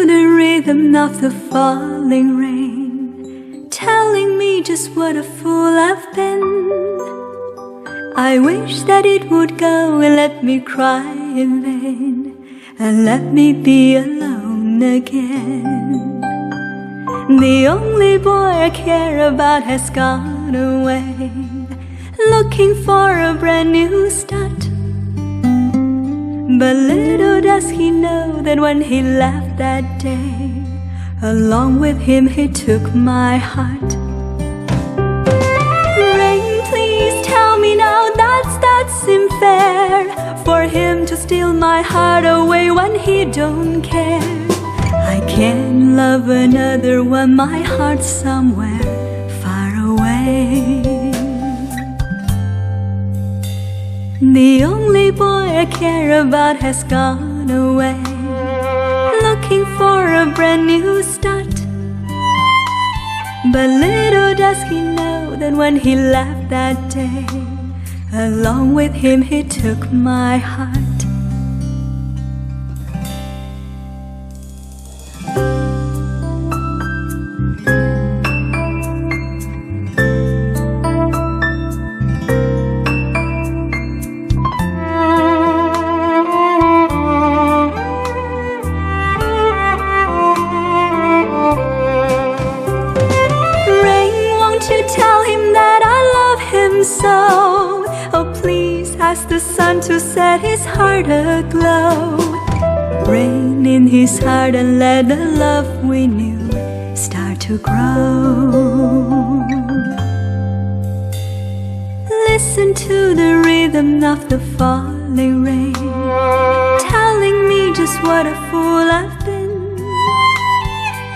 the rhythm of the falling rain, telling me just what a fool I've been. I wish that it would go and let me cry in vain, and let me be alone again. The only boy I care about has gone away, looking for a brand new start. But little does he know that when he left that day, along with him he took my heart. Rain, please tell me now that seems fair, for him to steal my heart away when he don't care. I can't love another one, my heart's somewhere far away. The only boy I care about has gone away, looking for a brand new start. But little does he know that when he left that day, along with him he took my heart. Tell him that I love him so. Oh, please ask the sun to set his heart aglow. Rain in his heart and let the love we knew start to grow. Listen to the rhythm of the falling rain, telling me just what a fool I've been.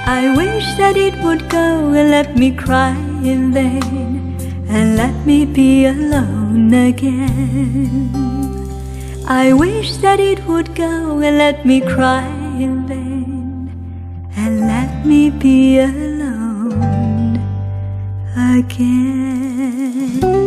I wish that it would go and let me cry in vain, and let me be alone again. I wish that it would go and let me cry in vain, and let me be alone again.